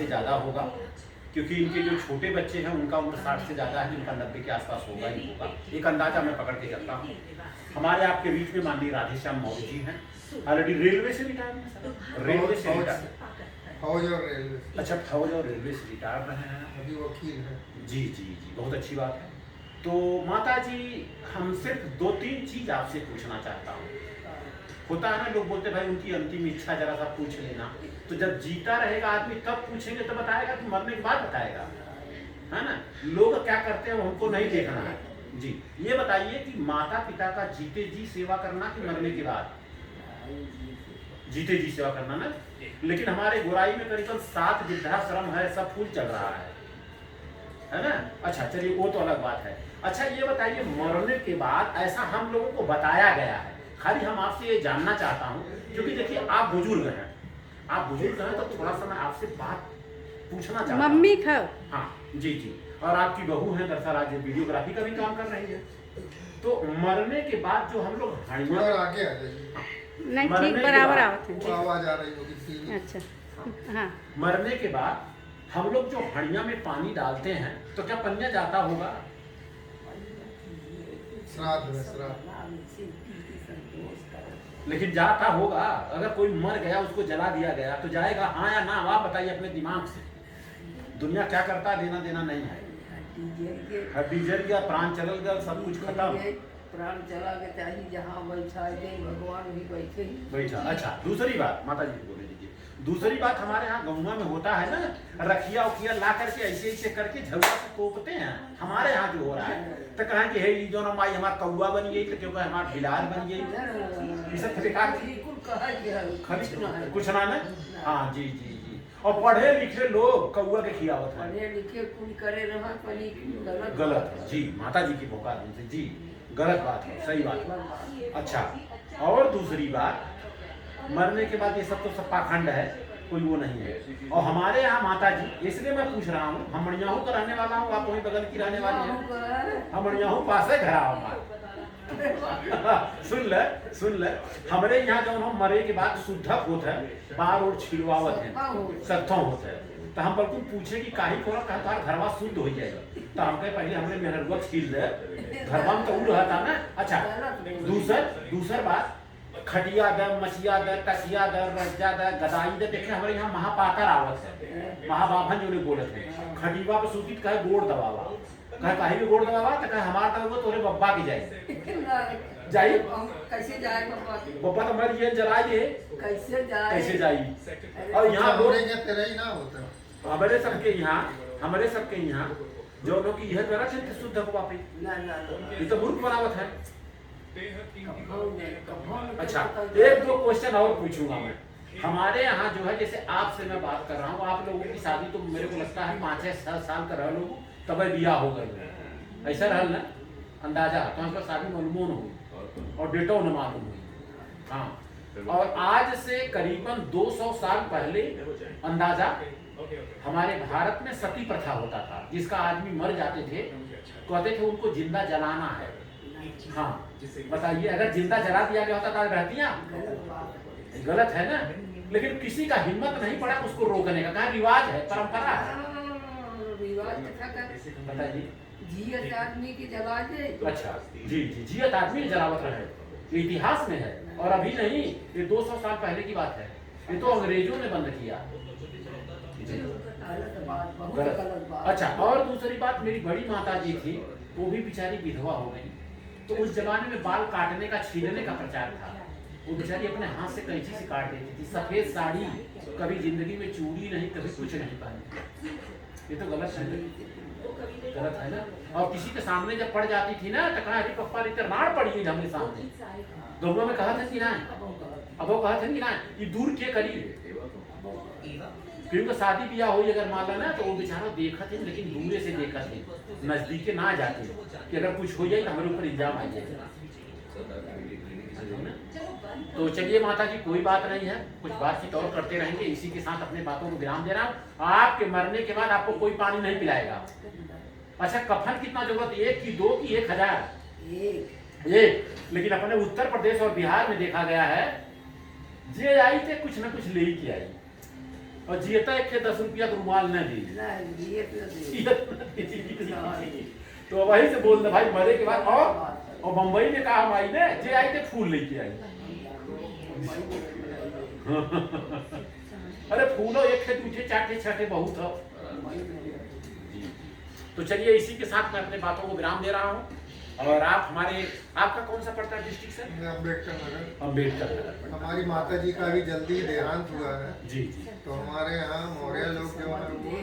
से ज़्यादा होगा, क्योंकि इनके जो छोटे बच्चे हैं उनका उम्र 60 से ज़्यादा है, जिनका 90 के आसपास होगा ही होगा, एक अंदाजा मैं पकड़ के चलता हूँ। हमारे आपके बीच में माननीय राधेश्याम मौर्य जी हैं, ऑलरेडी रेलवे से रिटायर हैं सर, रेलवे से रिटायर, फौज और रेलवे। अच्छा फौज और रेलवे से रिटायर रहे हैं, अभी वकील है। जी जी जी, बहुत अच्छी बात है। तो माता जी हम सिर्फ 2-3 चीज़ आपसे पूछना चाहता हूँ। होता है ना, लोग बोलते भाई उनकी अंतिम इच्छा जरा सा पूछ लेना, तो जब जीता रहेगा आदमी तब पूछेंगे तो बताएगा कि मरने के बाद बताएगा, है ना। लोग क्या करते हैं हमको नहीं देखना है। जी ये बताइए कि माता पिता का जीते जी सेवा करना कि मरने के बाद? जीते जी सेवा करना ना, लेकिन हमारे गोराई में करीबन 7 वृद्धाश्रम है, सब फूल चल रहा है ना। अच्छा चलिए वो तो अलग बात है। अच्छा ये बताइए मरने के बाद ऐसा हम लोगों को बताया गया है, खाली हम आपसे ये जानना चाहता हूँ, क्योंकि देखिए आप बुजुर्ग हैं, तो थोड़ा सा मैं आपसे बात पूछना चाहता हूँ। मम्मी खाओ। हाँ जी जी, और आपकी बहू है दरअसल आज वीडियोग्राफी का भी काम कर रही है। तो मरने के बाद जो हम लोग थोड़ा हड़िया, आगे आ जाइए, नहीं मरने ठीक के बराबर बाद- आवत वो है। आवाज आ रही होगी। अच्छा हाँ। मरने के बाद हम लोग जो हड़िया में पानी डालते हैं तो क्या पन्या जाता होगा? श्राद्ध में श्राद्ध। लेकिन जाता होगा, अगर कोई मर गया उसको जला दिया गया तो जाएगा हाँ या ना? आप बताइए अपने दिमाग से, दुनिया क्या करता है, लेना देना नहीं है। हड्डी जल गया, प्राण चल गया, सब कुछ खत्म, प्राण चला गया, चाहे जहाँ बैठा है भगवान भी बैठे ही बैठा। अच्छा दूसरी बात माता जी बोले दीजिए, दूसरी बात हमारे यहाँ गौवा में होता है ना, रखिया उखिया ला करके ऐसे ऐसे करके झलवा से तोपते हैं। हमारे यहाँ जो हो रहा है तो कहें कि हे जो ना माई हमारा कौआ बन गई, तो क्योंकि हमारा बिलार बन गई, सब बेकार कुछ ना। हाँ जी जी जी, और पढ़े लिखे लोग कौआ के खियावत है, पढ़े लिखे कुल करे रहा गलत है जी। माता जी की पुकार से जी, गलत बात है, सही बात है। अच्छा और दूसरी बात, मरने के बाद ये सब तो सब पाखंड है, कोई वो नहीं है। और हमारे यहाँ माता जी, इसलिए मैं पूछ रहा हूँ, हम मणियाहू का रहने वाला हूँ, आप वहीं बगल की रहने वाली हैं, हम मणियाहू पास है घर हमारा। सुन ले, हमारे यहाँ जब हम मरे के बाद शुद्धक होता है, बाहर और छिड़वावत है, सत्थों होता है, तो हम बिल्कुल पूछे कि काही को कहता घरवा शुद्ध हो जाएगा, तो हम कहे पहले हमने मेहरबा छील दे, घरवा में तो वो रहता ना। अच्छा दूसर बात, खटिया दर, मछिया दर, कसिया दर, रज्जा दर, गदाई दर, देखे हमारे यहाँ महापातर आवत है, महाबाभन जो ने बोलत है, खटिवा पे सूती कहे गोड़ दबावा, कहे काहे भी गोड़ दबावा, तो कहे हमार दबावा तोरे बब्बा की जाई कैसे जाए बब्बा तो मर ये जराई है, कैसे कैसे जाई। और यहाँ लोग तेरा ही ना होता, हमारे सबके यहाँ जो लोग की यह द्वारा चिंतित शुद्ध हुआ पे, ये तो मूर्ख बनावत है। अच्छा एक दो क्वेश्चन और पूछूंगा मैं। हमारे यहाँ जो है, जैसे आपसे मैं बात कर रहा हूँ, आप लोगों की शादी तो मेरे को लगता है 5-6 साल का रह लोग तब बिया हो गए, ऐसा रहल ना अंदाजा, तो हमको शादी मनमोन हुई और डेटो न मालूम हुई। हाँ, और आज से करीबन 200 साल पहले अंदाजा हमारे भारत में सती प्रथा होता था, जिसका आदमी मर जाते थे, कहते थे उनको जिंदा जलाना है। हाँ बताइए, अगर जिंदा जला दिया गया होता तो रहतियां? गलत है ना, लेकिन किसी का हिम्मत नहीं पड़ा उसको रोकने का, कहा रिवाज है, परंपरा है। बताइए। जियत आदमी की जला दे। अच्छा जी जी, जियत आदमी जलावत रहे, इतिहास में है, और अभी नहीं, ये 200 साल पहले की बात है, ये तो अंग्रेजों ने बंद किया। अच्छा और दूसरी बात, मेरी बड़ी माता जी थी, वो भी बेचारी विधवा हो गई, तो उस जमाने में बाल काटने का, छीलने का प्रचार था, वो बेचारी अपने हाथ से कैंची से काट देती थी, सफेद साड़ी, कभी जिंदगी में चूड़ी नहीं, कभी कुछ नहीं पहनी, ये तो गलत है, गलत है ना। और किसी के सामने जब पड़ जाती थी ना, तो कहा अरे पप्पा इतने मार पड़ी है हमने सामने, दोनों में कहा था कि ना, अब वो कहा था कि ना, ये दूर के करीब, क्योंकि शादी ब्याह हुई अगर मान ला ना, तो वो बेचारा देखा थे, लेकिन दूरे से देखा थे, नजदीक के ना जाते, कि अगर कुछ हो जाए तो हमारे ऊपर इल्जाम आ जाएगा। तो चलिए माता जी, कोई बात नहीं है, कुछ बातचीत और करते रहेंगे, इसी के साथ अपने बातों को विराम दे रहा हूँ। आपके मरने के बाद आपको कोई पानी नहीं पिलाएगा। अच्छा कफन कितना जरूरत, 1 की 2 की 1000? एक। लेकिन अपने उत्तर प्रदेश और बिहार में देखा गया है, जे आई थे कुछ न कुछ ले ही के आई, और जियता एक 10 रुपया तो रुमाल न दी नहीं ये तो दे तो वही से बोल दे भाई मरे के बाद और बम्बई में कहा हम आई ने जे आई थे फूल लेके आई अरे फूलो एक थे दूसरे चाटे छठे बहुत हो। तो चलिए इसी के साथ मैं अपने बातों को विराम दे रहा हूँ और आप हमारे आपका कौन सा पड़ता है डिस्ट्रिक्ट सर? मैं अम्बेडकर नगर। अम्बेडकर नगर पड़ता हमारी माता जी का भी जल्दी देहांत हुआ है, है। जी जी तो हमारे यहाँ मौर्य लोग जो है वो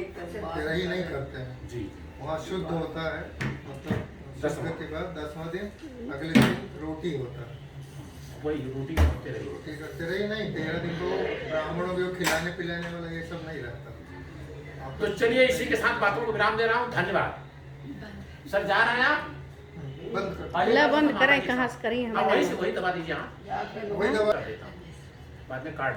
तेरही नहीं करते हैं। जी वहाँ शुद्ध होता है, मतलब दसवां। शुद्ध के बाद 10वां दिन अगले दिन रोटी होता है। वही रोटी करते रहिए। रोटी करते रही नहीं, 13 दिन को ब्राह्मणों को खिलाने पिलाने वाला ये सब नहीं रहता। तो चलिए इसी के साथ बातों को विराम दे रहा हूँ। धन्यवाद सर। जा रहे हैं आप? बंद कर। आइए, ला बंद हमारे करें, साथ। कहाँ से करें हाँ, वही से वही दबा दीजिए। हाँ जाके वही दवा कर देता हूँ बाद में काट